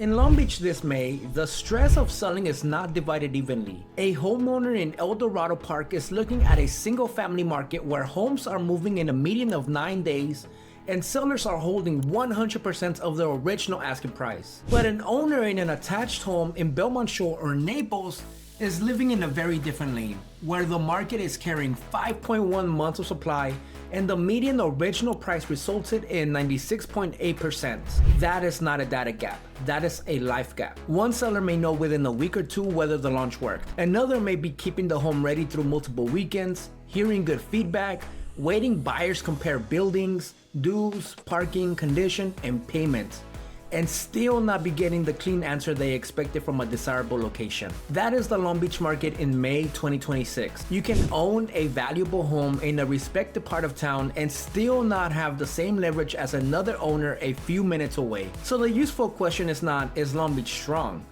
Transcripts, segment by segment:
In Long Beach this May, the stress of selling is not divided evenly. A homeowner in El Dorado Park is looking at a single-family market where homes are moving in a median of 9 days and sellers are holding 100% of their original asking price. But an owner in an attached home in Belmont Shore or Naples is living in a very different lane, where the market is carrying 5.1 months of supply and the median original price resulted in 96.8%. That is not a data gap, that is a life gap. One seller may know within a week or two whether the launch worked. Another may be keeping the home ready through multiple weekends, hearing good feedback, waiting buyers compare buildings, dues, parking, condition, and payment, and still not be getting the clean answer they expected from a desirable location. That is the Long Beach market in May 2026. You can own a valuable home in a respected part of town and still not have the same leverage as another owner a few minutes away. So the useful question is not, is Long Beach strong?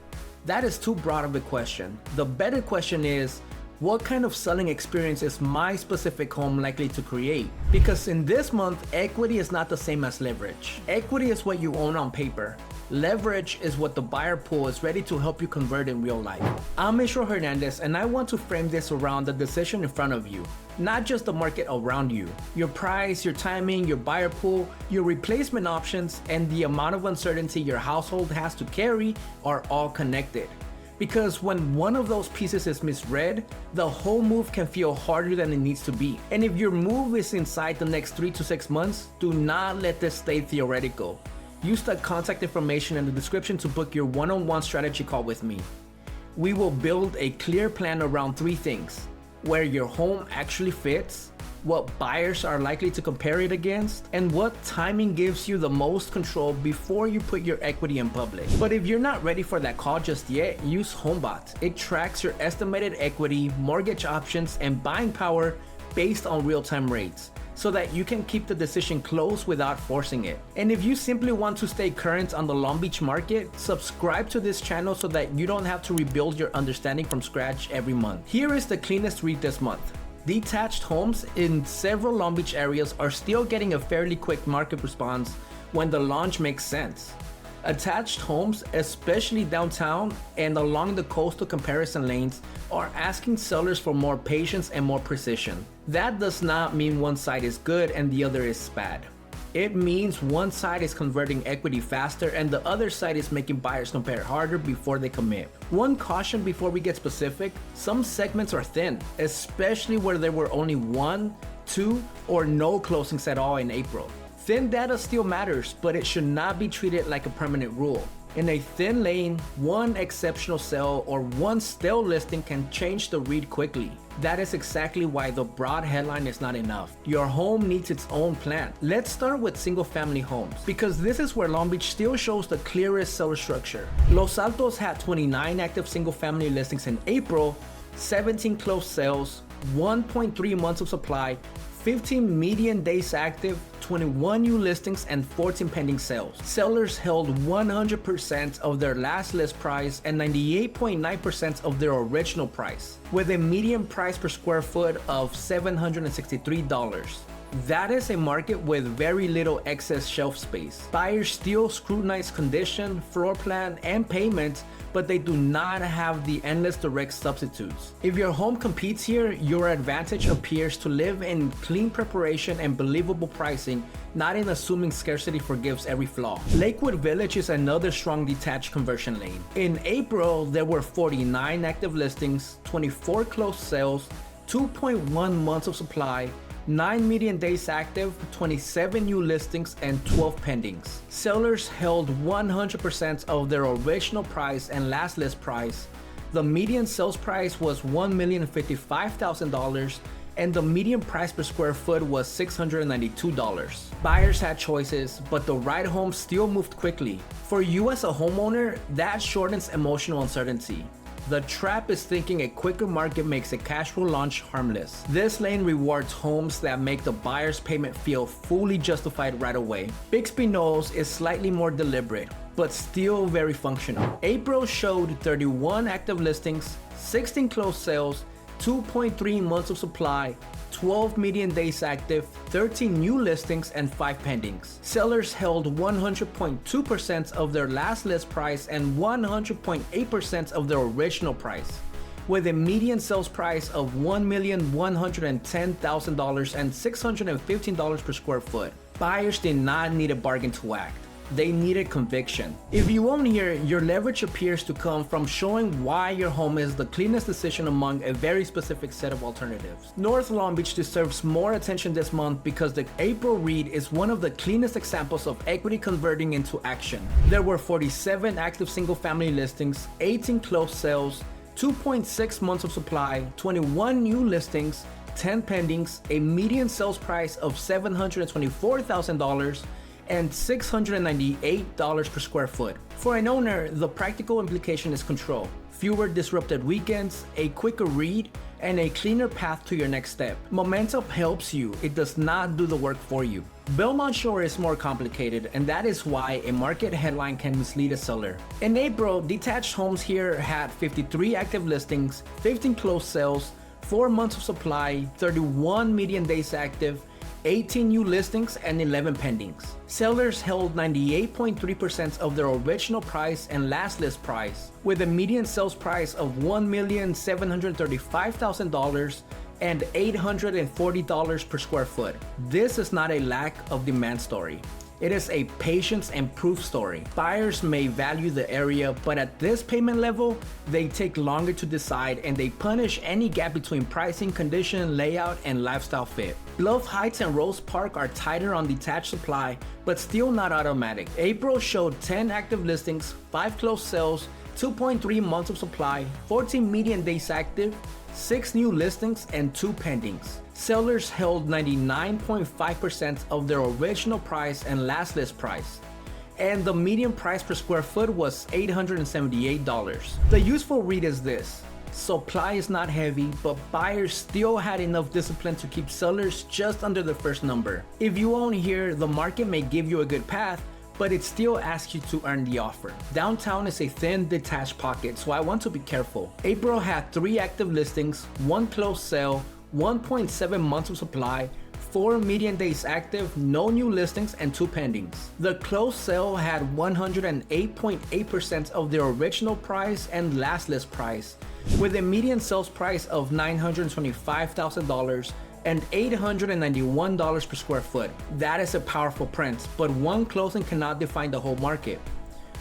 That is too broad of a question. The better question is, what kind of selling experience is my specific home likely to create? Because in this month, equity is not the same as leverage. Equity is what you own on paper. Leverage is what the buyer pool is ready to help you convert in real life. I'm Hernandez, and I want to frame this around the decision in front of you, not just the market around you. Your price, your timing, your buyer pool, your replacement options, and the amount of uncertainty your household has to carry are all connected. Because when one of those pieces is misread, the whole move can feel harder than it needs to be. And if your move is inside the next 3 to 6 months, do not let this stay theoretical. Use the contact information in the description to book your one-on-one strategy call with me. We will build a clear plan around 3 things: where your home actually fits, what buyers are likely to compare it against, and what timing gives you the most control before you put your equity in public. But if you're not ready for that call just yet, use HomeBot. It tracks your estimated equity, mortgage options, and buying power based on real-time rates, so that you can keep the decision close without forcing it. And if you simply want to stay current on the Long Beach market, subscribe to this channel so that you don't have to rebuild your understanding from scratch every month. Here is the cleanest read this month. Detached homes in several Long Beach areas are still getting a fairly quick market response when the launch makes sense. Attached homes, especially downtown and along the coastal comparison lanes, are asking sellers for more patience and more precision. That does not mean one side is good and the other is bad. It means one side is converting equity faster and the other side is making buyers compare harder before they commit. One caution before we get specific: some segments are thin, especially where there were only 1, 2, or no closings at all in April. Thin data still matters, but it should not be treated like a permanent rule. In a thin lane, one exceptional sale or one stale listing can change the read quickly. That is exactly why the broad headline is not enough. Your home needs its own plan. Let's start with single-family homes, because this is where Long Beach still shows the clearest seller structure. Los Altos had 29 active single-family listings in April, 17 closed sales, 1.3 months of supply, 15 median days active, 21 new listings, and 14 pending sales. Sellers held 100% of their last list price and 98.9% of their original price, with a median price per square foot of $763. That is a market with very little excess shelf space. Buyers still scrutinize condition, floor plan, and payment, but they do not have the endless direct substitutes. If your home competes here, your advantage appears to live in clean preparation and believable pricing, not in assuming scarcity forgives every flaw. Lakewood Village is another strong detached conversion lane. In April, there were 49 active listings, 24 closed sales, 2.1 months of supply, 9 median days active, 27 new listings, and 12 pendings. Sellers held 100% of their original price and last list price. The median sales price was $1,055,000 and the median price per square foot was $692. Buyers had choices, but the right home still moved quickly. For you as a homeowner, that shortens emotional uncertainty. The trap is thinking a quicker market makes a casual launch harmless. This lane rewards homes that make the buyer's payment feel fully justified right away. Bixby Knolls is slightly more deliberate, but still very functional. April showed 31 active listings, 16 closed sales, 2.3 months of supply, 12 median days active, 13 new listings, and 5 pendings. Sellers held 100.2% of their last list price and 100.8% of their original price, with a median sales price of $1,110,000 and $615 per square foot. Buyers did not need a bargain to act. They needed conviction. If you own here, your leverage appears to come from showing why your home is the cleanest decision among a very specific set of alternatives. North Long Beach deserves more attention this month because the April read is one of the cleanest examples of equity converting into action. There were 47 active single-family listings, 18 closed sales, 2.6 months of supply, 21 new listings, 10 pendings, a median sales price of $724,000, and $698 per square foot. For an owner, the practical implication is control. Fewer disrupted weekends, a quicker read, and a cleaner path to your next step. Momentum helps you, it does not do the work for you. Belmont Shore is more complicated, and that is why a market headline can mislead a seller. In April, detached homes here had 53 active listings, 15 closed sales, 4 months of supply, 31 median days active, 18 new listings, and 11 pendings. Sellers held 98.3% of their original price and last list price, with a median sales price of $1,735,000 and $840 per square foot. This is not a lack of demand story. It is a patience and proof story. Buyers may value the area, but at this payment level, they take longer to decide and they punish any gap between pricing, condition, layout, and lifestyle fit. Bluff Heights and Rose Park are tighter on detached supply, but still not automatic. April showed 10 active listings, 5 closed sales, 2.3 months of supply, 14 median days active, 6 new listings, and 2 pendings. Sellers held 99.5% of their original price and last list price, and the median price per square foot was $878. The useful read is this: supply is not heavy, but buyers still had enough discipline to keep sellers just under the first number. If you own here, the market may give you a good path, but it still asks you to earn the offer. Downtown is a thin, detached pocket, so I want to be careful. April had 3 active listings, 1 closed sale, 1.7 months of supply, 4 median days active, no new listings, and 2 pendings. The closed sale had 108.8% of their original price and last list price, with a median sales price of $925,000 and $891 per square foot. That is a powerful print, but one closing cannot define the whole market.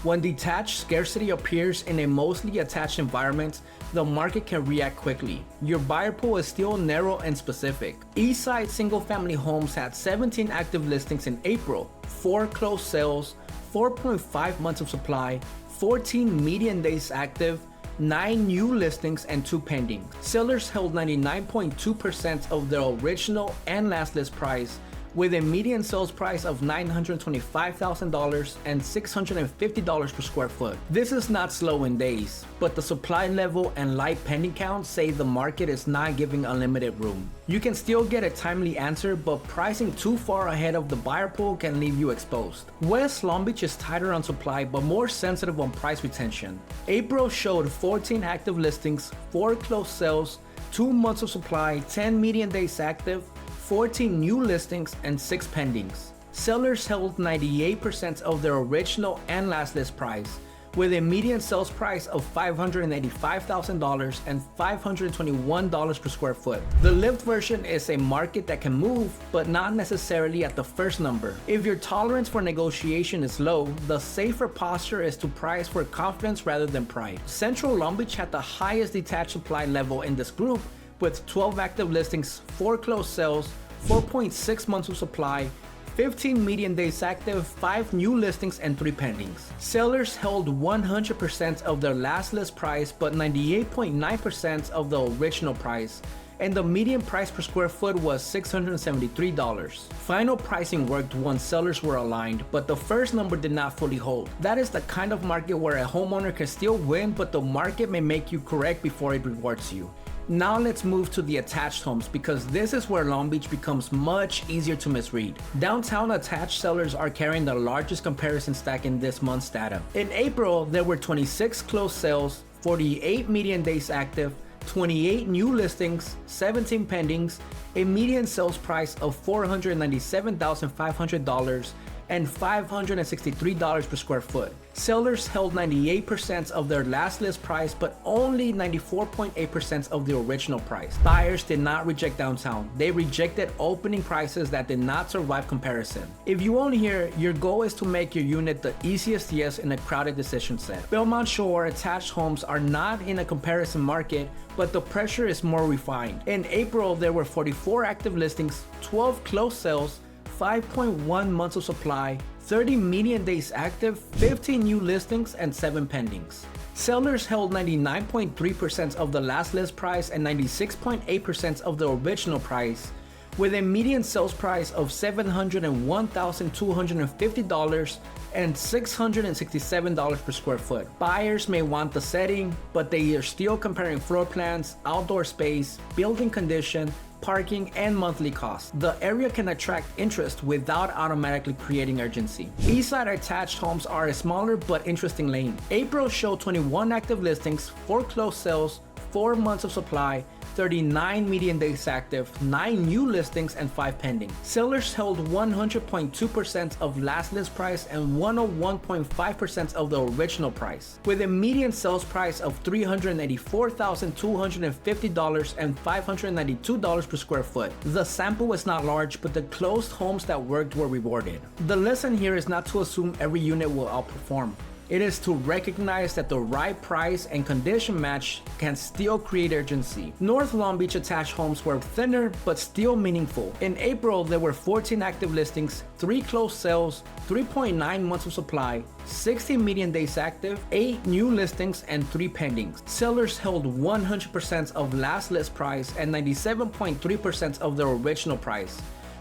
When detached scarcity appears in a mostly attached environment, the market can react quickly. Your buyer pool is still narrow and specific. Eastside single-family homes had 17 active listings in April, 4 closed sales, 4.5 months of supply, 14 median days active, 9 new listings, and 2 pending. Sellers held 99.2% of their original and last list price, with a median sales price of $925,000 and $650 per square foot. This is not slow in days, but the supply level and light pending count say the market is not giving unlimited room. You can still get a timely answer, but pricing too far ahead of the buyer pool can leave you exposed. West Long Beach is tighter on supply, but more sensitive on price retention. April showed 14 active listings, 4 closed sales, 2 months of supply, 10 median days active, 14 new listings, and 6 pendings. Sellers held 98% of their original and last list price, with a median sales price of $585,000 and $521 per square foot. The lived version is a market that can move, but not necessarily at the first number. If your tolerance for negotiation is low, the safer posture is to price for confidence rather than pride. Central Long Beach had the highest detached supply level in this group, with 12 active listings, 4 closed sales, 4.6 months of supply, 15 median days active, 5 new listings, and 3 pendings. Sellers held 100% of their last list price, but 98.9% of the original price, and the median price per square foot was $673. Final pricing worked once sellers were aligned, but the first number did not fully hold. That is the kind of market where a homeowner can still win, but the market may make you correct before it rewards you. Now let's move to the attached homes, because this is where Long Beach becomes much easier to misread. Downtown attached sellers are carrying the largest comparison stack in this month's data. In April, there were 26 closed sales, 48 median days active, 28 new listings, 17 pendings, a median sales price of $497,500, and $563 per square foot. Sellers held 98% of their last list price, but only 94.8% of the original price. Buyers did not reject downtown. They rejected opening prices that did not survive comparison. If you own here, your goal is to make your unit the easiest yes in a crowded decision set. Belmont Shore attached homes are not in a comparison market, but the pressure is more refined. In April, there were 44 active listings, 12 closed sales, 5.1 months of supply, 30 median days active, 15 new listings, and 7 pendings. Sellers held 99.3% of the last list price and 96.8% of the original price, with a median sales price of $701,250 and $667 per square foot. Buyers may want the setting, but they are still comparing floor plans, outdoor space, building condition, parking, and monthly costs. The area can attract interest without automatically creating urgency. Eastside attached homes are a smaller but interesting lane. April showed 21 active listings, 4 closed sales, 4 months of supply, 39 median days active, 9 new listings, and 5 pending. Sellers held 100.2% of last list price and 101.5% of the original price, with a median sales price of $384,250 and $592 per square foot. The sample was not large, but the closed homes that worked were rewarded. The lesson here is not to assume every unit will outperform. It is to recognize that the right price and condition match can still create urgency. North Long Beach attached homes were thinner but still meaningful. In April, there were 14 active listings, 3 closed sales, 3.9 months of supply, 60 median days active, 8 new listings, and 3 pendings. Sellers held 100% of last list price and 97.3% of their original price,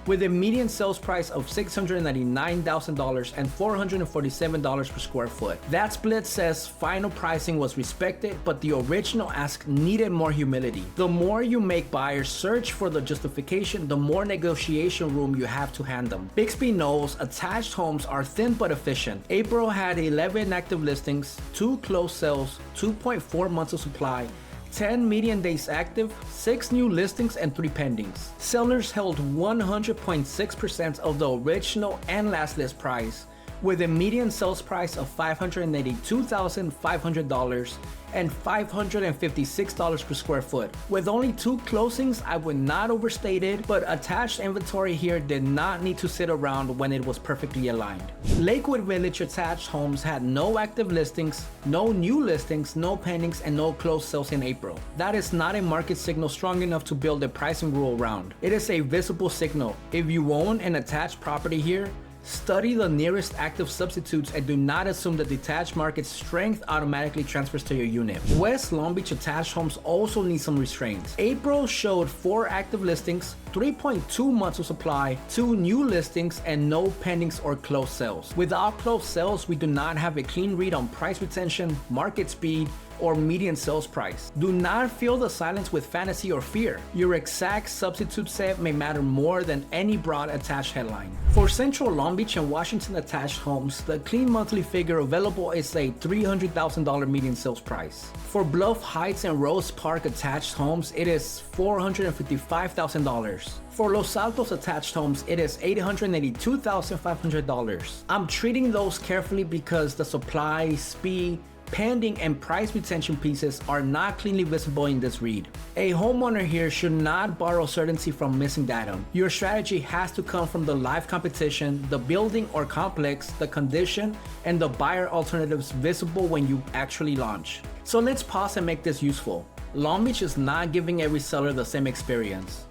with a median sales price of $699,000 and $447 per square foot. That split says final pricing was respected, but the original ask needed more humility. The more you make buyers search for the justification, the more negotiation room you have to hand them. Bixby knows attached homes are thin but efficient. April had 11 active listings, 2 closed sales, 2.4 months of supply, 10 median days active, 6 new listings, and 3 pendings. Sellers held 100.6% of the original and last list price, with a median sales price of $582,500 and $556 per square foot. With only 2 closings, I would not overstate it, but attached inventory here did not need to sit around when it was perfectly aligned. Lakewood Village attached homes had no active listings, no new listings, no pendings, and no closed sales in April. That is not a market signal strong enough to build a pricing rule around. It is a visible signal. If you own an attached property here, study the nearest active substitutes and do not assume the detached market's strength automatically transfers to your unit. West Long Beach attached homes also need some restraints. April showed 4 active listings, 3.2 months of supply, 2 new listings, and no pendings or closed sales. Without closed sales, we do not have a clean read on price retention, market speed, or median sales price. Do not fill the silence with fantasy or fear. Your exact substitute set may matter more than any broad attached headline. For Central Long Beach and Washington attached homes, the clean monthly figure available is a $300,000 median sales price. For Bluff Heights and Rose Park attached homes, it is $455,000. For Los Altos attached homes, it is $882,500. I'm treating those carefully because the supply, speed, pending, and price retention pieces are not cleanly visible in this read. A homeowner here should not borrow certainty from missing data. Your strategy has to come from the live competition, the building or complex, the condition, and the buyer alternatives visible when you actually launch. So let's pause and make this useful. Long Beach is not giving every seller the same experience.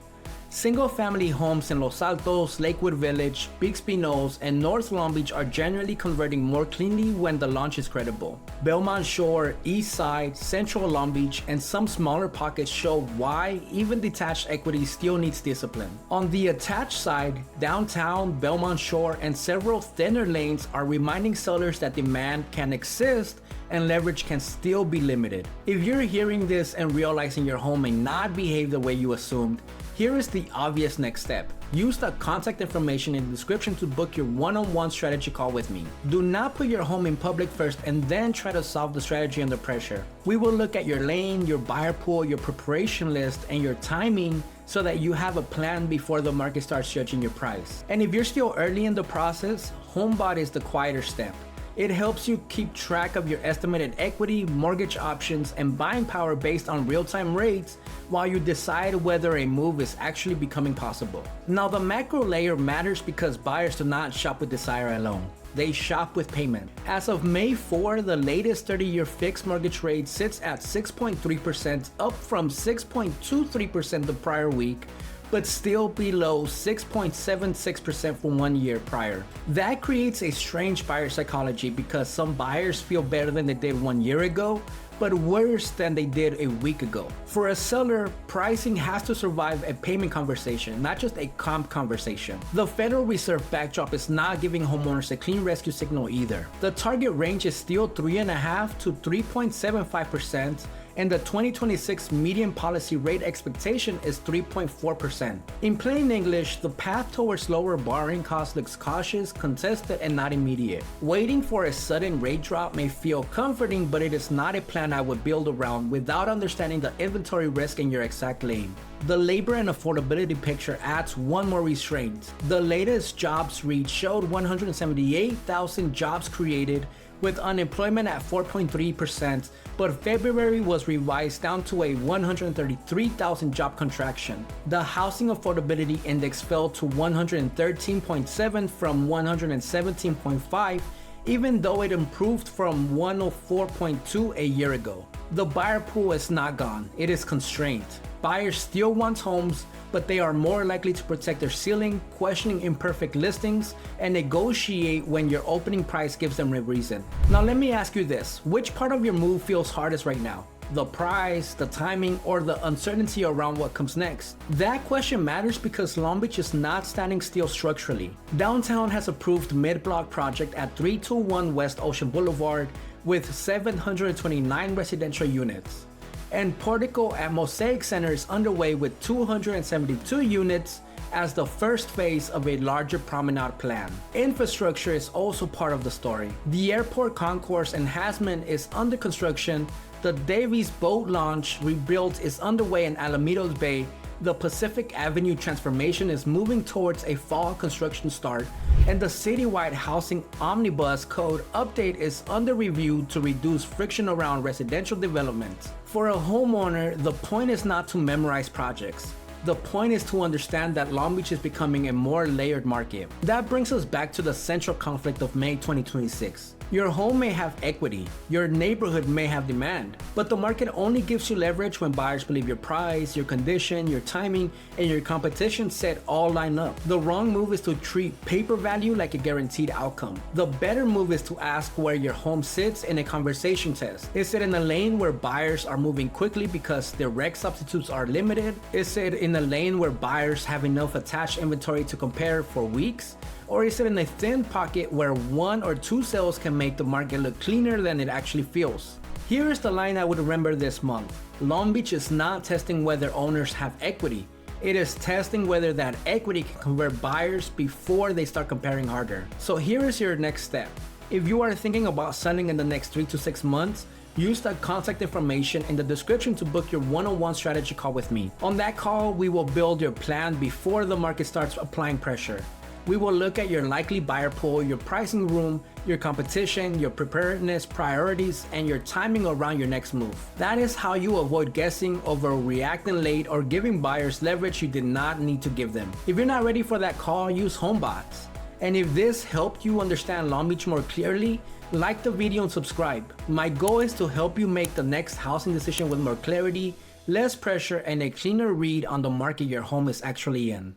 Single-family homes in Los Altos, Lakewood Village, Bixby Knolls, and North Long Beach are generally converting more cleanly when the launch is credible. Belmont Shore, East Side, Central Long Beach, and some smaller pockets show why even detached equity still needs discipline. On the attached side, downtown, Belmont Shore, and several thinner lanes are reminding sellers that demand can exist and leverage can still be limited. If you're hearing this and realizing your home may not behave the way you assumed, Here is the obvious next step. Use the contact information in the description to book your one-on-one strategy call with me. Do not put your home in public first and then try to solve the strategy under pressure. We will look at your lane, your buyer pool, your preparation list, and your timing so that you have a plan before the market starts judging your price. And if you're still early in the process, HomeBot is the quieter step. It helps you keep track of your estimated equity, mortgage options, and buying power based on real-time rates while you decide whether a move is actually becoming possible. Now, the macro layer matters because buyers do not shop with desire alone. They shop with payment. As of May 4, the latest 30-year fixed mortgage rate sits at 6.3%, up from 6.23% the prior week, but still below 6.76% from 1 year prior. That creates a strange buyer psychology because some buyers feel better than they did 1 year ago, but worse than they did a week ago. For a seller, pricing has to survive a payment conversation, not just a comp conversation. The Federal Reserve backdrop is not giving homeowners a clean rescue signal either. The target range is still 3.5% to 3.75%, and the 2026 median policy rate expectation is 3.4%. In plain English, the path towards lower borrowing costs looks cautious, contested, and not immediate. Waiting for a sudden rate drop may feel comforting, but it is not a plan I would build around without understanding the inventory risk in your exact lane. The labor and affordability picture adds one more restraint. The latest jobs read showed 178,000 jobs created, with unemployment at 4.3%, but February was revised down to a 133,000 job contraction. The Housing Affordability Index fell to 113.7 from 117.5, even though it improved from 104.2 a year ago. The buyer pool is not gone, it is constrained. Buyers still want homes, but they are more likely to protect their ceiling, questioning imperfect listings, and negotiate when your opening price gives them a reason. Now let me ask you this, which part of your move feels hardest right now? The price, the timing, or the uncertainty around what comes next? That question matters because Long Beach is not standing still structurally. Downtown has approved mid-block project at 321 West Ocean Boulevard with 729 residential units. And Portico at Mosaic Center is underway with 272 units as the first phase of a larger promenade plan. Infrastructure is also part of the story. The airport concourse enhancement is under construction, the Davies boat launch rebuild is underway in Alamitos Bay, the Pacific Avenue transformation is moving towards a fall construction start, and the citywide housing omnibus code update is under review to reduce friction around residential development. For a homeowner, the point is not to memorize projects. The point is to understand that Long Beach is becoming a more layered market. That brings us back to the central conflict of May 2026. Your home may have equity, your neighborhood may have demand, but the market only gives you leverage when buyers believe your price, your condition, your timing, and your competition set all line up. The wrong move is to treat paper value like a guaranteed outcome. The better move is to ask where your home sits in a conversation test. Is it in a lane where buyers are moving quickly because their rec substitutes are limited? Is it in a lane where buyers have enough attached inventory to compare for weeks? Or is it in a thin pocket where one or two sales can make the market look cleaner than it actually feels? Here is the line I would remember this month. Long Beach is not testing whether owners have equity. It is testing whether that equity can convert buyers before they start comparing harder. So here is your next step. If you are thinking about selling in the next 3 to 6 months, use the contact information in the description to book your one-on-one strategy call with me. On that call, we will build your plan before the market starts applying pressure. We will look at your likely buyer pool, your pricing room, your competition, your preparedness, priorities, and your timing around your next move. That is how you avoid guessing, overreacting late, or giving buyers leverage you did not need to give them. If you're not ready for that call, use HomeBots. And if this helped you understand Long Beach more clearly, like the video and subscribe. My goal is to help you make the next housing decision with more clarity, less pressure, and a cleaner read on the market your home is actually in.